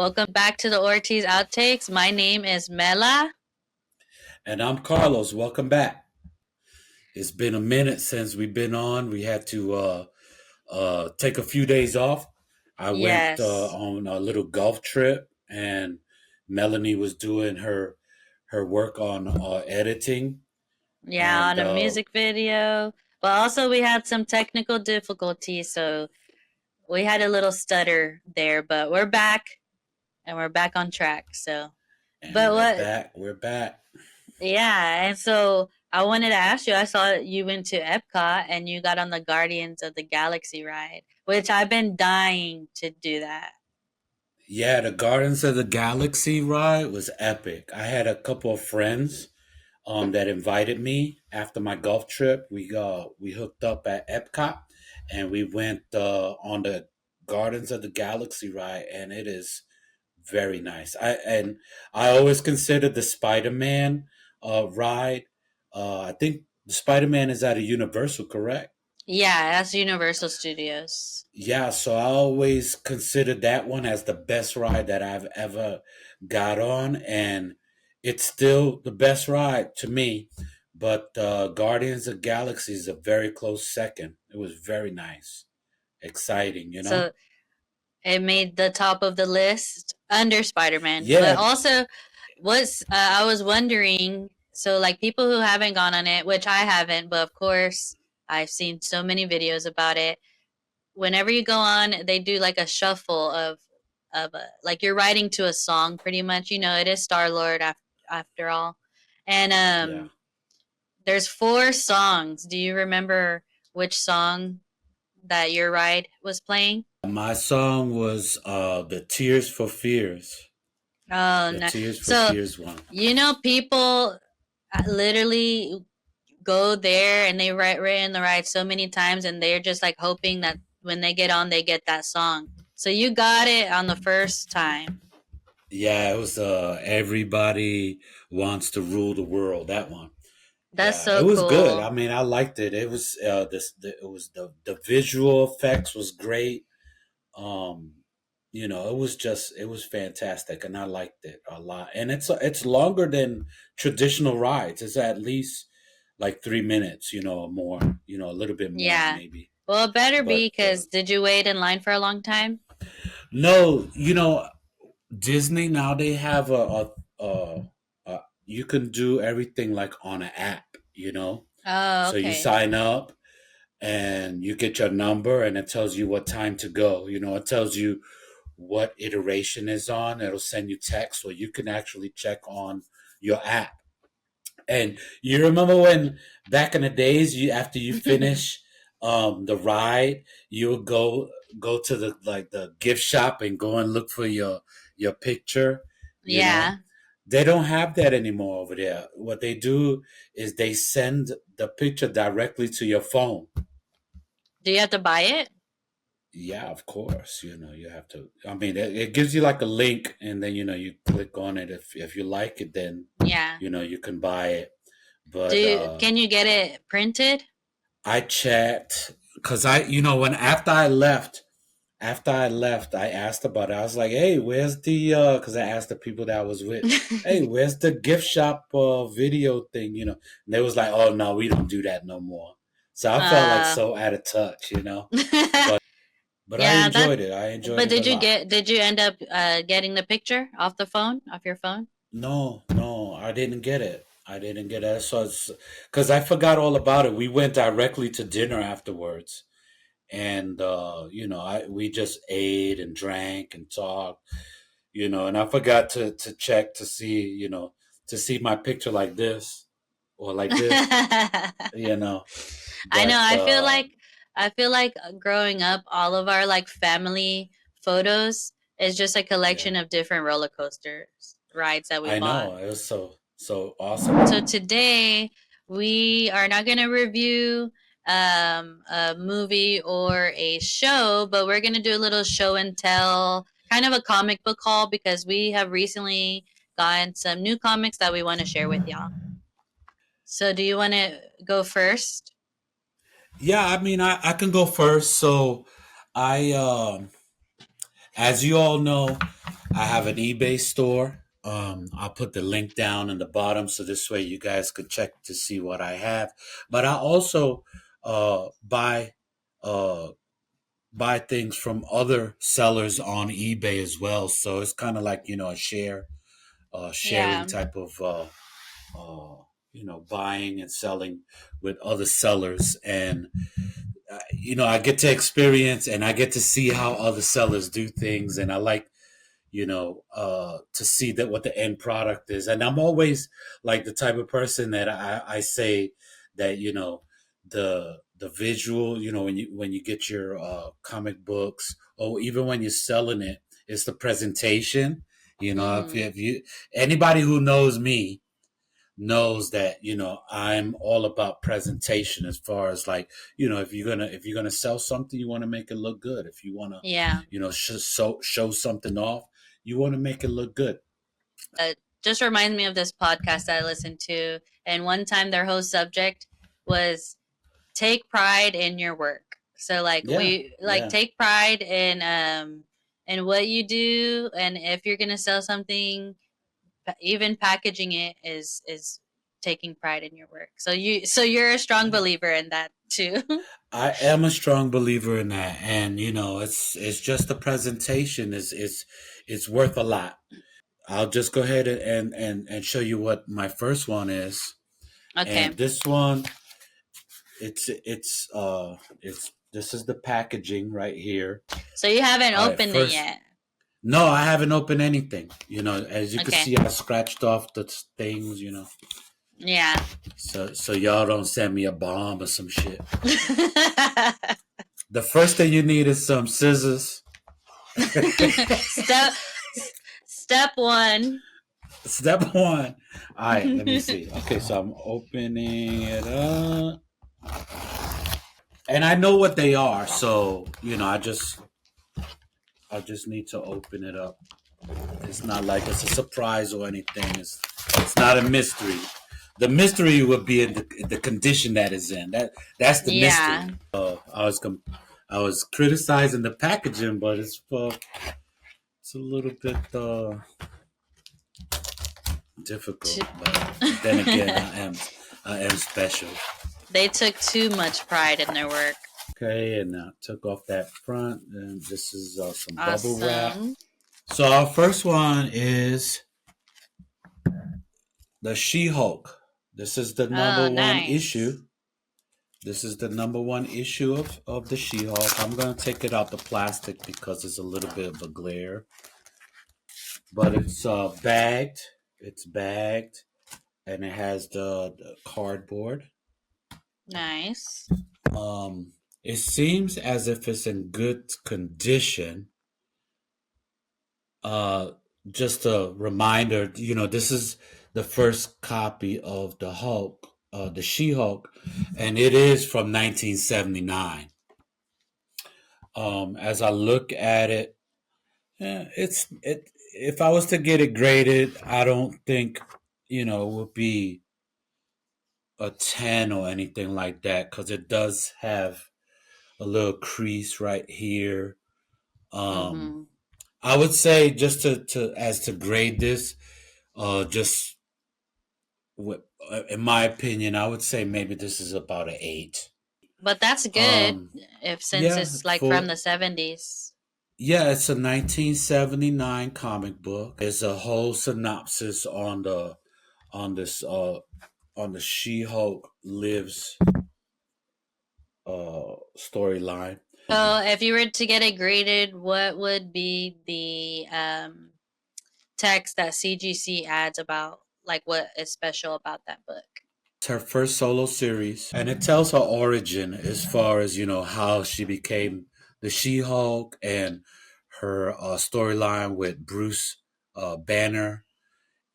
Welcome back to the Ortiz Outtakes. My name is Mela. And I'm Carlos. Welcome back. It's been a minute since we've been on. We had to take a few days off. I went Yes. on a little golf trip, and Melanie was doing her work on editing. Yeah, And on a music video. But also, we had some technical difficulties, so we had a little stutter there, but we're back and we're back on track. and But we're what, back. We're back. yeah, and so I wanted to ask you, I saw you went to Epcot and you got on the Guardians of the Galaxy ride, which I've been dying to do that. Yeah, the Gardens of the Galaxy ride was epic. I had a couple of friends that invited me after my golf trip. We hooked up at Epcot and we went on the Gardens of the Galaxy ride, and it is very nice. I always considered the Spider Man ride. I think the Spider Man is at a Universal, correct? Yeah, that's Universal Studios. Yeah, so I always considered that one as the best ride that I've ever got on, and it's still the best ride to me. But Guardians of Galaxy is a very close second. It was very nice, exciting, you know. So it made the top of the list under Spider-Man. But Yeah, also, I was wondering, so like people who haven't gone on it, which I haven't, but of course I've seen so many videos about it. Whenever you go on, they do like a shuffle of like you're writing to a song, pretty much. It is Star Lord after all, and yeah. there's four songs. Do you remember which song that your ride was playing? My song was the Tears for Fears, Oh the no! Tears for So Fears one. people literally go there and they write the ride so many times, and they're just like hoping that when they get on, they get that song. So you got it on the first time. Yeah, it was Everybody Wants to Rule the World. That one. That's Yeah, it so was good. I cool. mean, I liked it. It was it was the visual effects was great. Um, it was fantastic, and I liked it a lot. And it's longer than traditional rides. It's at least like 3 minutes, or more, a little bit more Yeah. maybe. Well, it better be, But because did you wait in line for a long time? no, Disney now they have a you can do everything like on an app. Oh, So you okay. sign up and you get your number and it tells you what time to go. It tells you what iteration is on. It'll send you text, or you can actually check on your app. And you remember when back in the days, you after you finish the ride, you would go to the gift shop and go and look for your picture. You know, Yeah. they don't have that anymore over there. What they do is they send the picture directly to your phone. Do you have to buy it? Yeah, of course. You have to. I mean, it gives you like a link, and then you click on it. If you like it, then Yeah. you can buy it. But Can you get it printed? I checked because when after I left, I asked about it. I was like, "Hey, where's the?" Because I asked the people that I was with, "Hey, where's the gift shop video thing?" And they was like, "Oh no, we don't do that no more." So I felt like uh so out of touch. But I Yeah, that. enjoyed it. I enjoyed But it a lot. did you end up getting the picture off your phone? No, no, I didn't get it. I didn't get it. So it's because I forgot all about it. We went directly to dinner afterwards, and I we just ate and drank and talked, and I forgot to check to see my picture like this or like this, you know. I know. But I feel like growing up, all of our like family photos is just a yeah, collection of different roller coasters rides that we've I know on. it was so So awesome. today we are not going to review a movie or a show, but we're going to do a little show and tell, kind of a comic book haul, because we have recently gotten some new comics that we want to share with y'all. So do you want to go first? Yeah, I mean, I can go first. So I as you all know, I have an eBay store. I'll put the link down in the bottom so this way you guys could check to see what I have. But I also buy uh, buy things from other sellers on eBay as well. So it's kind of like a sharing Yeah. type of buying and selling with other sellers, and I get to experience and I get to see how other sellers do things, and I like to see that what the end product is. And I'm always like the type of person that I say that the visual, when you get your comic books, or even when you're selling it, it's the presentation. Mhm. If you anybody who knows me knows that I'm all about presentation, as far as like if you're gonna sell something, you want to make it look good. If you want to Yeah. show something off, you want to make it look good. Just reminds me of this podcast I listened to, and one time their whole subject was take pride in your work. So like Yeah, we like yeah. take pride in what you do, and if you're gonna sell something, even packaging it is taking pride in your work. So you're a strong Yeah. believer in that too. I am a strong believer in that, and it's just the presentation is worth a lot. I'll just go ahead and show you what my first one is. Okay. And this one, it's this is the packaging right here. So you haven't All right, opened it first, yet. no, I haven't opened anything. As you can Okay. see, I scratched off the things. Yeah. So y'all don't send me a bomb or some shit. The first thing you need is some scissors. step step one. Step one. All right, let me see. Okay, so I'm opening it up, and I know what they are. So I just need to open it up. It's not like it's a surprise or anything. It's not a mystery. The mystery would be in the condition that is in. That's the mystery. Yeah. I was criticizing the packaging, but it's a little bit difficult. But then again, I am special. They took too much pride in their work. Okay, and now took off that front, and this is some bubble wrap. Awesome. So our first one is the She-Hulk. This is the number Oh, one nice. issue. This is the number one issue of the She-Hulk. I'm gonna take it out the plastic because it's a little bit of a glare, but it's bagged. It's bagged, and it has the cardboard. Nice. Um, it seems as if it's in good condition. Uh, just a reminder, this is the first copy of the Hulk, the She-Hulk, and it is from 1979. As I look at it, If I was to get it graded, I don't think it would be a 10 or anything like that, because it does have a little crease right here. Um, Mhm. I would say, just to grade this, just with, in my opinion, I would say maybe this is about an 8. But that's good Um, if since yeah, it's like from the 70s. yeah, it's a 1979 comic book. There's a whole synopsis on this on the She-Hulk lives storyline. So if you were to get it graded, what would be the text that CGC adds about like what is special about that book? It's her first solo series, and it tells her origin, as far as how she became the She-Hulk, and her storyline with Bruce Banner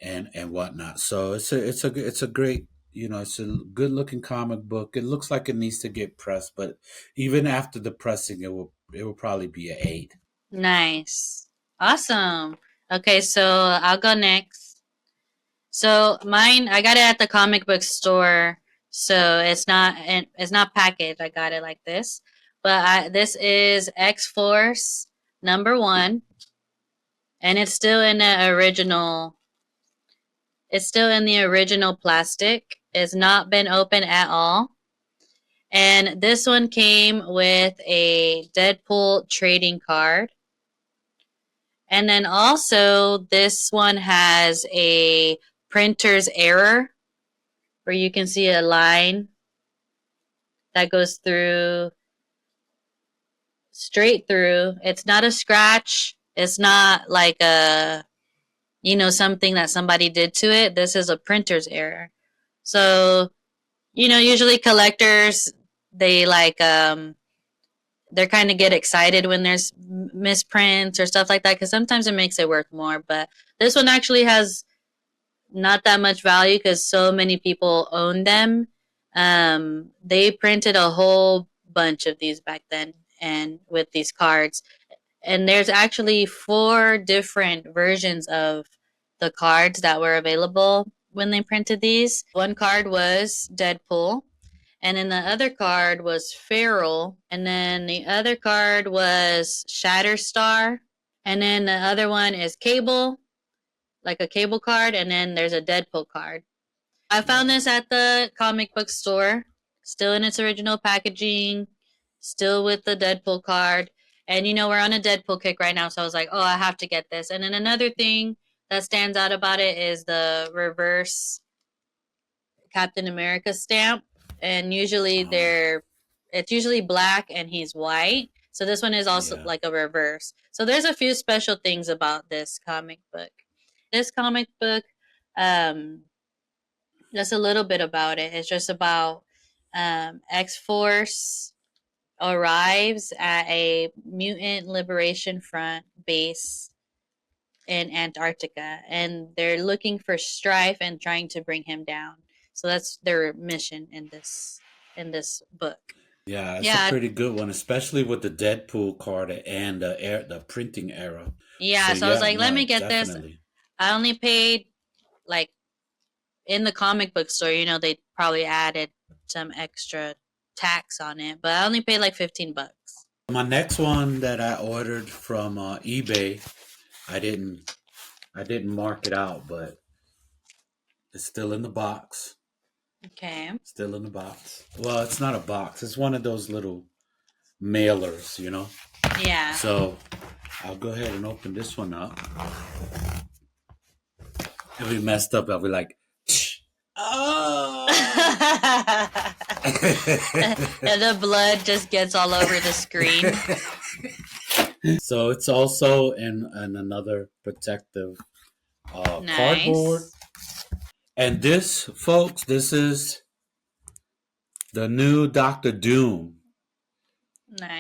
and whatnot. So it's a great, it's a good looking comic book. It looks like it needs to get pressed, but even after the pressing, it will probably be an 8. Nice. Awesome. Okay, so I'll go next. So mine, I got it at the comic book store. So it's not packaged. I got it like this. But this is X Force number 1, and it's still in the original. It's still in the original plastic. It's not been open at all. And this one came with a Deadpool trading card. And then also, this one has a printer's error where you can see a line that goes through straight through. It's not a scratch. It's not like something that somebody did to it. This is a printer's error. So, usually collectors, they they're kind of get excited when there's misprints or stuff like that because sometimes it makes it worth more. But this one actually has not that much value because so many people own them. They printed a whole bunch of these back then, and with these cards, and there's actually 4 different versions of the cards that were available when they printed these. One card was Deadpool, and then the other card was Feral, and then the other card was Shatterstar, and then the other one is Cable, like a cable card, and then there's a Deadpool card. I found this at the comic book store, still in its original packaging, still with the Deadpool card. And we're on a Deadpool kick right now, so I was like, oh, I have to get this. And then another thing that stands out about it is the reverse Captain America stamp. And usually it's usually black and he's white. So this one is also Yeah. like a reverse. So there's a few special things about this comic book. This comic book, um, just a little bit about it. It's just about X Force arrives at a mutant liberation front base in Antarctica, and they're looking for Strife and trying to bring him down. So that's their mission in this book. Yeah, it's a Yeah, pretty good one, especially with the Deadpool card and the printing era. yeah. So So I was yeah, like, let no, me get this. definitely. I only paid like in the comic book store. They probably added some extra tax on it, but I only paid like $15. My next one that I ordered from eBay, I didn't I didn't mark it out, but it's still in the box. Okay. Still in the box. Well, it's not a box. It's one of those little mailers. Yeah. So I'll go ahead and open this one up. If we messed up, I'll be like, oh. And the blood just gets all over the screen. So it's also in another protective cardboard. Nice. And this, folks, this is the new Doctor Doom.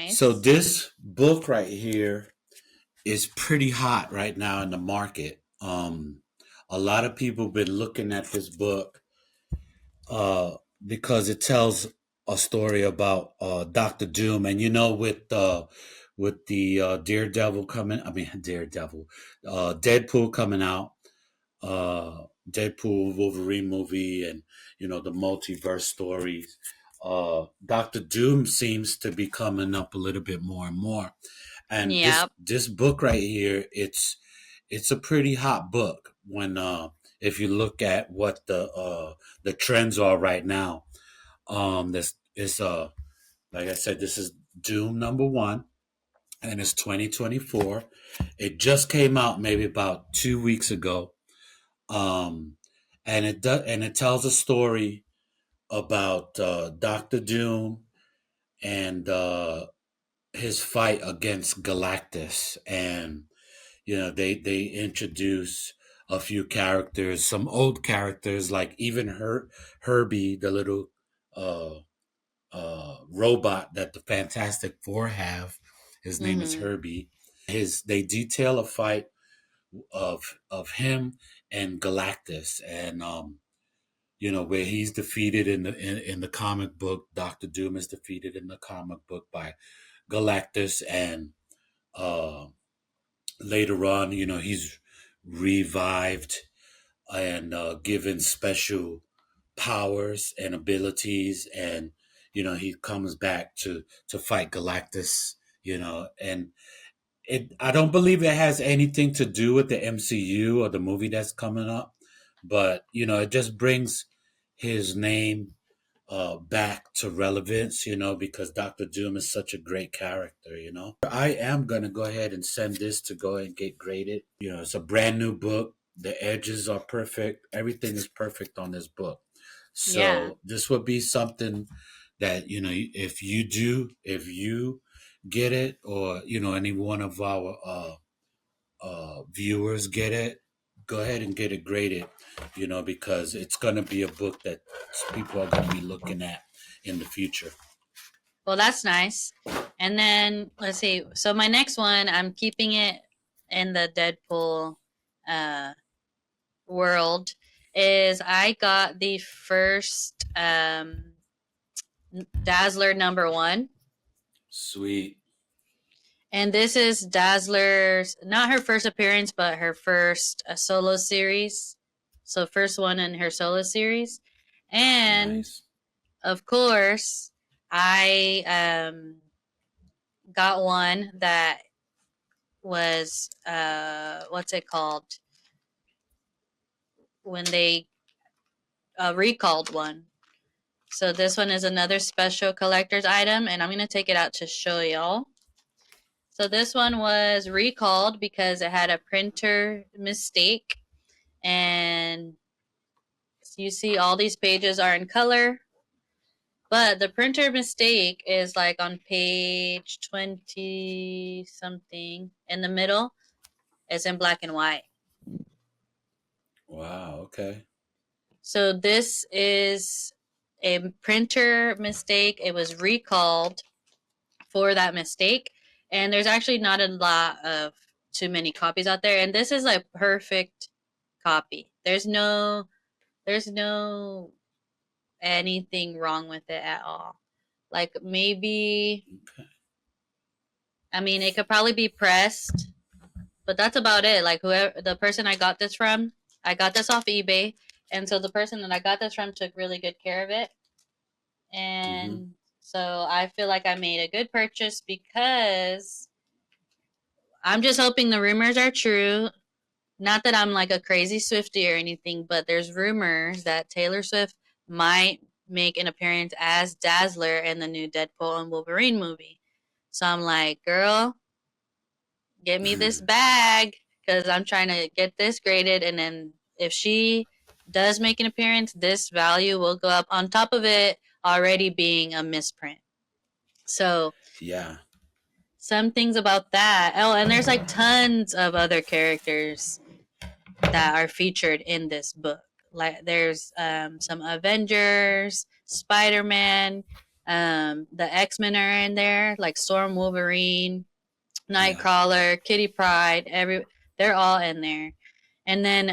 So Nice. this book right here is pretty hot right now in the market. A lot of people been looking at this book uh, because it tells a story about Doctor Doom, and with the Daredevil coming, I mean Daredevil, Deadpool coming out, Deadpool Wolverine movie, and the multiverse stories. Doctor Doom seems to be coming up a little bit more and more, and this Yep. this book right here, it's a pretty hot book when if you look at what the trends are right now. This is like I said, this is Doom #1, and it's 2024. It just came out maybe about 2 weeks ago. Um, and it tells a story about Doctor Doom and his fight against Galactus, and they introduce a few characters, some old characters like even Herbie, the little uh, robot that the Fantastic Four have. His name is Mhm. Herbie. They detail a fight of him and Galactus, and where he's defeated in the comic book. Doctor Doom is defeated in the comic book by Galactus, and uh, later on, he's revived and given special powers and abilities, and he comes back to fight Galactus. And I don't believe it has anything to do with the MCU or the movie that's coming up, but it just brings his name back to relevance, because Doctor Doom is such a great character. I am gonna go ahead and send this to go and get graded. It's a brand new book. The edges are perfect. Everything is perfect on this book. Yeah. So this would be something that if you get it, or any one of our viewers get it, go ahead and get it graded. Because it's gonna be a book that people are gonna be looking at in the future. Well, that's nice. And then let's see. So my next one, I'm keeping it in the Deadpool uh, world. Is I got the first Dazzler #1. Sweet. And this is Dazzler's, not her first appearance, but her first solo series. So, first one in her solo series. And, Nice. of course, I got one that was, what's it called? When they recalled one. So, this one is another special collector's item, and I'm going to take it out to show y'all. So this one was recalled because it had a printer mistake. And you see all these pages are in color. But the printer mistake is like on page 20 something. In the middle, it's in black and white. Wow. Okay. So this is a printer mistake. It was recalled for that mistake. And there's actually not a lot of too many copies out there. And this is like perfect copy. There's no anything wrong with it at all. Like maybe Okay. I mean it could probably be pressed, but that's about it. Like whoever the person I got this from, I got this off eBay, and so the person that I got this from took really good care of it. Mm-hmm. And so I feel like I made a good purchase because I'm just hoping the rumors are true. Not that I'm like a crazy Swiftie or anything, but there's rumors that Taylor Swift might make an appearance as Dazzler in the new Deadpool and Wolverine movie. So I'm like, girl, get me this bag because I'm trying to get this graded. And then if she does make an appearance, this value will go up on top of it already being a misprint. So Yeah. some things about that. Oh, and there's like tons of other characters that are featured in this book. Like there's some Avengers, Spider-Man, the X-Men are in there, like Storm, Wolverine, Yeah. Nightcrawler, Kitty Pryde, they're all in there. And then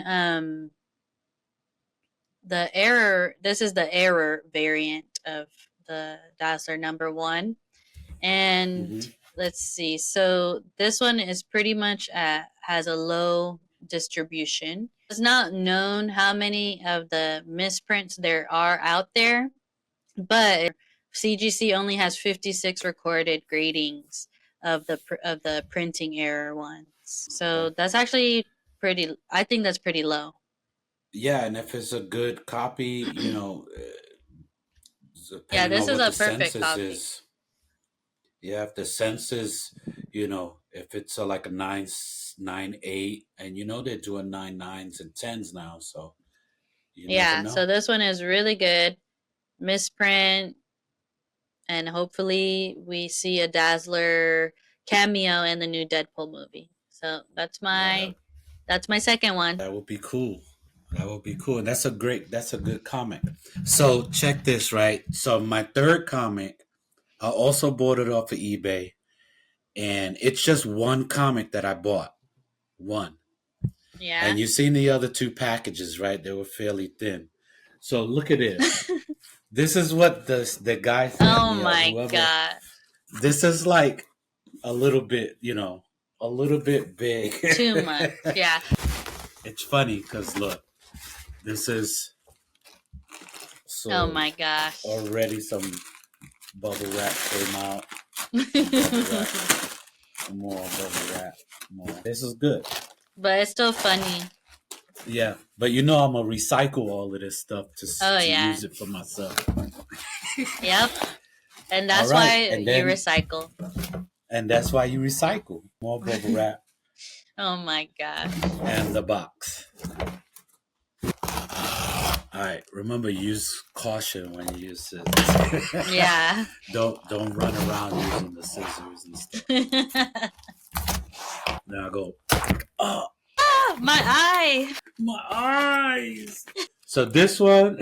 this is the error variant of the Dazzler #1. And Mm-hmm. let's see. So this one is pretty much has a low distribution. It's not known how many of the misprints there are out there, but CGC only has 56 recorded gradings of the printing error ones. So Okay. that's actually pretty. I think that's pretty low. Yeah, and if it's a good copy, Yeah, depending this on is what a the perfect census copy. is. Yeah, if the census, if it's like a 9.8, and they're doing 9.9s and 10s now, so you never Yeah, so know. this one is really good. Misprint, and hopefully we see a Dazzler cameo in the new Deadpool movie. So Yeah, that that's my second one. that would be cool. That would be cool. And that's a good comic. So check this, right? So my third comic, I also bought it off of eBay, and it's just one comic that I bought. One. Yeah. And you've seen the other two packages, right? They were fairly thin. So look at this. This is what the guy sent Oh me, or my whoever. god. This is like a little bit, a little bit big. Too much. Yeah. It's funny because look, this is Oh so my gosh. already some bubble wrap came out. Some bubble wrap. more bubble wrap. More. This is good. but it's still funny. Yeah, but you know I'm gonna recycle all of this stuff Oh to yeah, use it for myself. yep. And All that's right, why you recycle. and that's why you recycle more bubble wrap Oh my gosh. and the box. All right, remember use caution when you use scissors. Yeah. Don't run around using the scissors and stuff. Now I go. Oh, My eye. my eyes. So this one,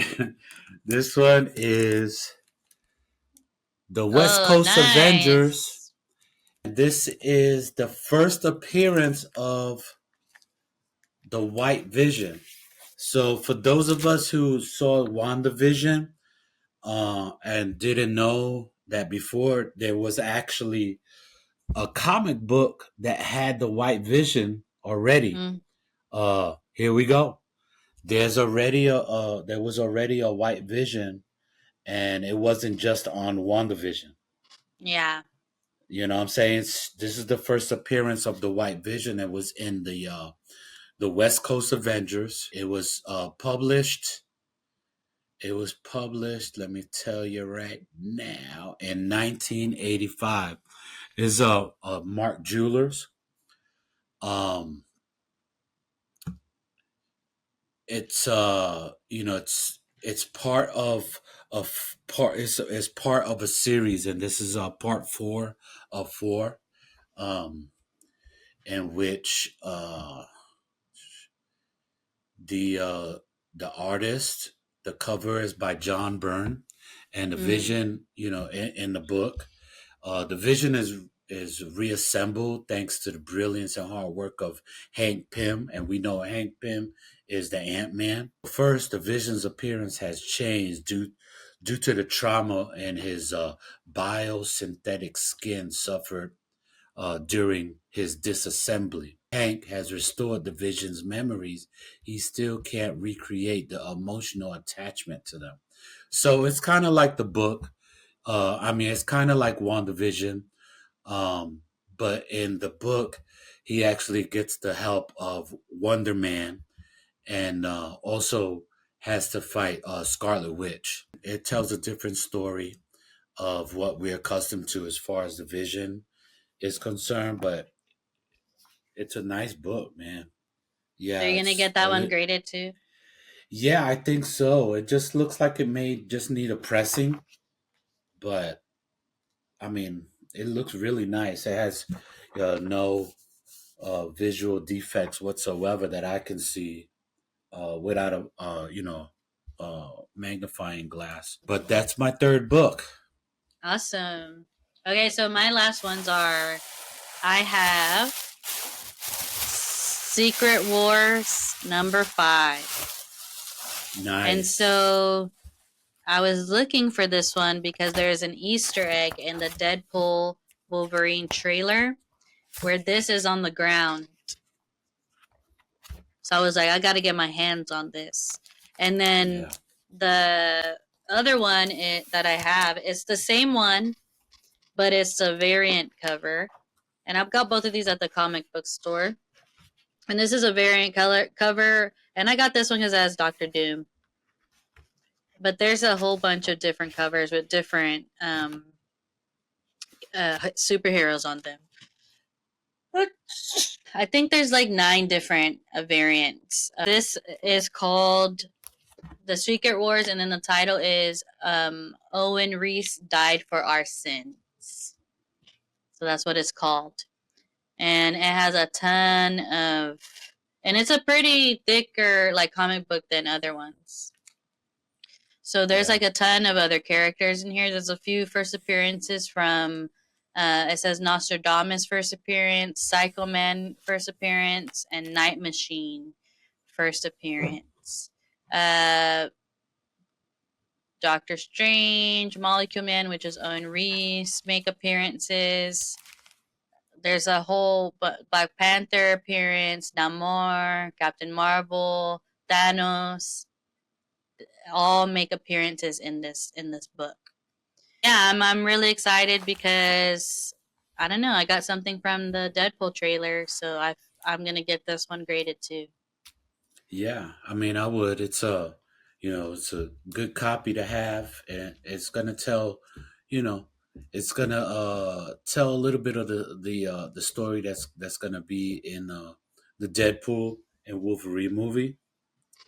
this one is the West Oh, Coast Avengers. nice. This is the first appearance of the White Vision. So for those of us who saw WandaVision and didn't know that before, there was actually a comic book that had the White Vision already. Mm, Here we go. There was already a White Vision, and it wasn't just on WandaVision. yeah. You know what I'm saying? This is the first appearance of the White Vision that was in the West Coast Avengers. It was published. It was published. Let me tell you right now in 1985. Is Mark Jewelers. Um, it's you know it's part of part it's part of a series, and this is part 4 of 4. Um, in which the uh, the artist, the cover is by John Byrne, and the Mm, vision, in the book, the vision is reassembled thanks to the brilliance and hard work of Hank Pym, and we know Hank Pym is the Ant-Man. First, the Vision's appearance has changed due to the trauma in his biosynthetic skin suffered during his disassembly. Hank has restored the Vision's memories. He still can't recreate the emotional attachment to them. So it's kind of like the book. It's kind of like WandaVision. Um, but in the book, he actually gets the help of Wonder Man, and also has to fight Scarlet Witch. It tells a different story of what we're accustomed to as far as the Vision is concerned, but it's a nice book, man. are Yeah, you gonna it's get that one graded too? yeah, I think so. It just looks like it may just need a pressing, but I mean, it looks really nice. It has no visual defects whatsoever that I can see without a magnifying glass. But that's my third book. Awesome. Okay, so my last ones are I have Secret Wars #5. And Nice. so I was looking for this one because there's an Easter egg in the Deadpool Wolverine trailer where this is on the ground. So I was like, I got to get my hands on this. And then Yeah. the other one that I have is the same one, but it's a variant cover. And I've got both of these at the comic book store. And this is a variant color cover. And I got this one because it has Doctor Doom. But there's a whole bunch of different covers with different superheroes on them. I think there's like 9 different variants. This is called The Secret Wars, and then the title is Owen Reese Died for Our Sins. So that's what it's called. And it has a ton of, and it's a pretty thicker like comic book than other ones. So there's Yeah. like a ton of other characters in here. There's a few first appearances from, it says Nostradamus first appearance, Psycho Man first appearance, and Night Machine first appearance. Doctor Strange, Molecule Man, which is Owen Reese, make appearances. There's a whole Black Panther appearance, Namor, Captain Marvel, Thanos, all make appearances in this book. Yeah, I'm really excited because I don't know. I got something from the Deadpool trailer, so I'm gonna get this one graded too. Yeah, I mean, I would. It's a good copy to have, and it's gonna tell, you know, it's gonna tell a little bit of the story that's gonna be in the Deadpool and Wolverine movie,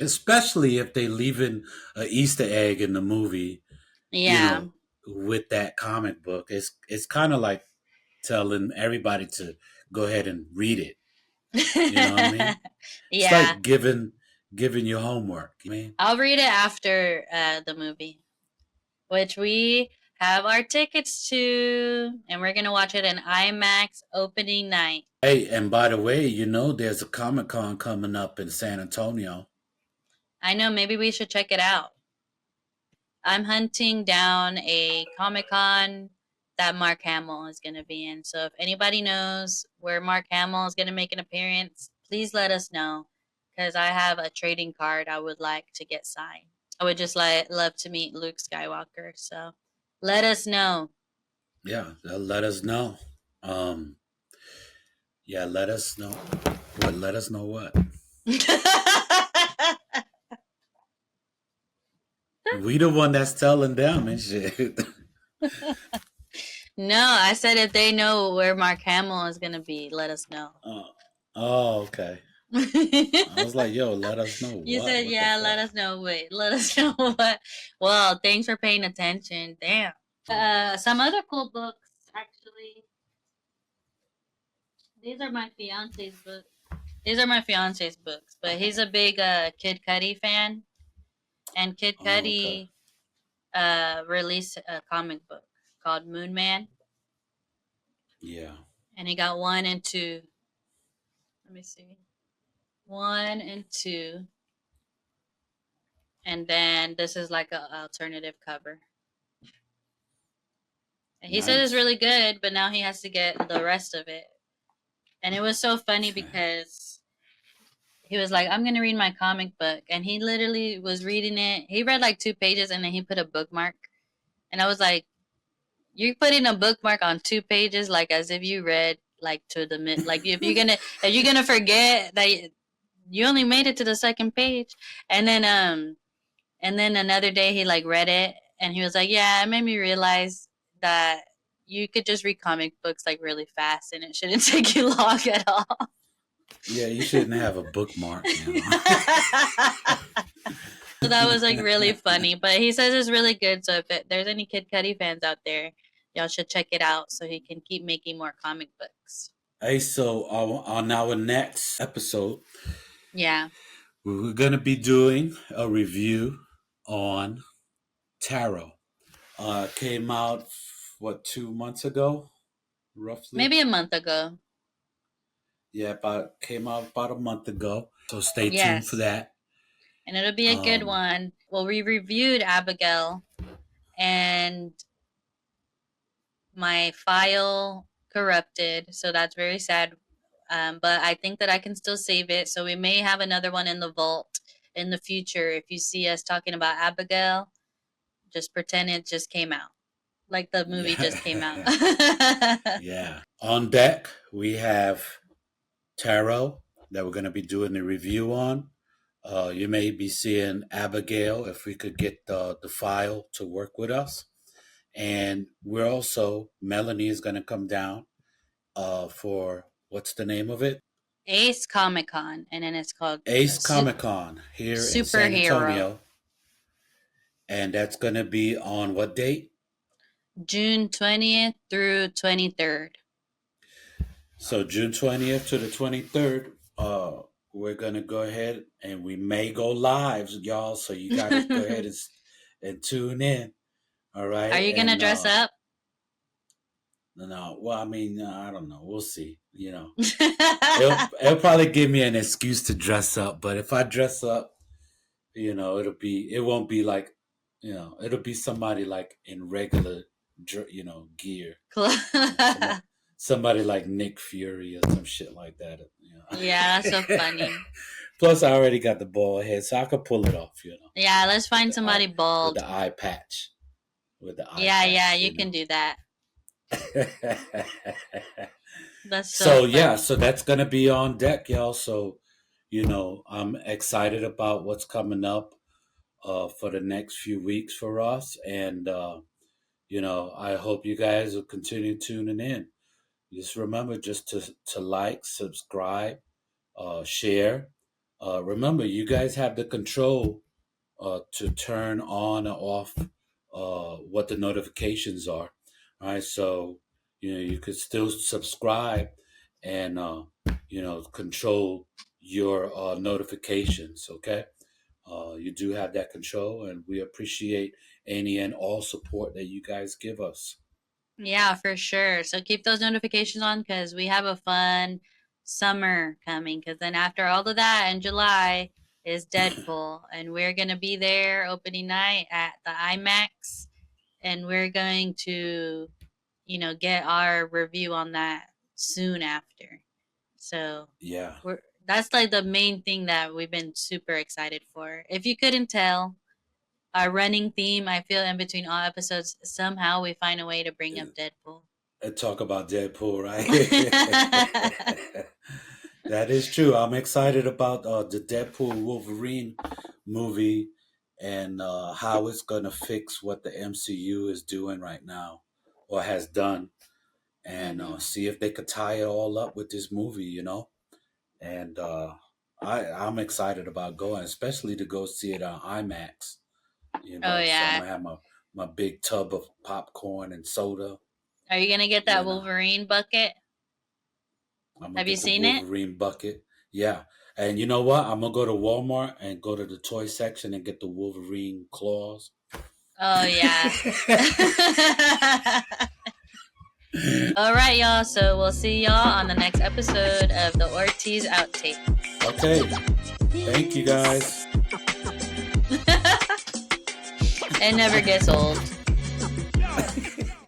especially if they leave in an Easter egg in the movie, you Yeah. know, with that comic book. It's kind of like telling everybody to go ahead and read it. You know what I mean? It's Yeah. like giving you homework. You know what I mean? I'll read it after the movie, which we have our tickets to, and we're gonna watch it in IMAX opening night. Hey, and by the way, there's a Comic Con coming up in San Antonio. I know, maybe we should check it out. I'm hunting down a Comic Con that Mark Hamill is going to be in. So if anybody knows where Mark Hamill is going to make an appearance, please let us know because I have a trading card I would like to get signed. I would just love to meet Luke Skywalker. So let us know. Yeah, let us know. Um, yeah, let us know. What? Let us know what? We the one that's telling them and shit. No, I said if they know where Mark Hamill is going to be, let us know. Oh, okay. I was like, yo, let us know You what? said, What the yeah, let fuck? us know. Wait, let us know what. Well, thanks for paying attention. Damn. Some other cool books, actually. These are my fiance's books. These are my fiance's books, but he's a big Kid Cudi fan, and Kid Oh, okay. Cudi released a comic book called Moon Man, Yeah. and he got one and two. Let me see, one and two, and then this is like a alternative cover. And he said it's Nice. really good, but now he has to get the rest of it. And it was so funny because he was like, I'm going to read my comic book. And he literally was reading it. He read like 2 pages and then he put a bookmark. And I was like, you're putting a bookmark on 2 pages, like as if you read like to the mid, like if you're gonna forget that you only made it to the second page. And then another day he like read it and he was like, yeah, it made me realize that you could just read comic books like really fast and it shouldn't take you long at all. Yeah, you shouldn't have a bookmark. So that was like really funny. But he says it's really good. So if there's any Kid Cudi fans out there, y'all should check it out so he can keep making more comic books. Hey, so on our next episode, Yeah. we're gonna be doing a review on Tarot. Came out what 2 months ago, roughly. Maybe a month ago. Yeah, about came out about a month ago. So stay tuned for Yes. that. And it'll be a good Um, one. Well, we reviewed Abigail and my file corrupted, so that's very sad. But I think that I can still save it, so we may have another one in the vault in the future. If you see us talking about Abigail, just pretend it just came out, like the movie just came out. yeah, yeah. On deck, we have Tarot that we're gonna be doing the review on. You may be seeing Abigail if we could get the file to work with us. And we're also, Melanie is going to come down for, what's the name of it? Ace Comic Con, and then it's called Ace Comic Con here in San Superhero. Antonio. And that's going to be on what date? June 20th through 23rd. So June 20th to the 23rd, we're going to go ahead and we may go live, y'all. So you got to go ahead and tune in. All Are right. you gonna And dress up? no, well, I mean, I don't know. We'll see. It'll probably give me an excuse to dress up. But if I dress up, it won't be like, it'll be somebody like in regular, gear. Somebody like Nick Fury or some shit like that. Yeah, that's so funny. Plus, I already got the bald head, so I could pull it off. Yeah, let's With find the eye, somebody with bald. the eye patch, with the eye Yeah, patch. you can do that. That's so So yeah, funny. so that's gonna be on deck, y'all. So I'm excited about what's coming up for the next few weeks for us, and I hope you guys will continue tuning in. Just remember just to like, subscribe, share. Remember, you guys have the control to turn on or off what the notifications are. All right, so you could still subscribe and control your notifications. Okay, you do have that control, and we appreciate any and all support that you guys give us. Yeah, for sure. So keep those notifications on because we have a fun summer coming. Because then after all of that in July is Deadpool, and we're gonna be there opening night at the IMAX, and we're going to, get our review on that soon after. So Yeah, we're that's like the main thing that we've been super excited for. If you couldn't tell, our running theme, I feel in between all episodes, somehow we find a way to bring up Deadpool. and talk about Deadpool, right? That is true. I'm excited about the Deadpool Wolverine movie and how it's going to fix what the MCU is doing right now or has done, and Hmm. see if they could tie it all up with this movie, And I'm excited about going, especially to go see it on IMAX, Oh So I'm yeah. going to have my big tub of popcorn and soda, Are you gonna get that you know. Wolverine bucket? I'm gonna Have you get the seen it? Wolverine bucket. Yeah. And you know what? I'm gonna go to Walmart and go to the toy section and get the Wolverine claws. Oh yeah. All right, y'all. So we'll see y'all on the next episode of the Ortiz Outtakes. Okay. Thank you guys. It never gets old.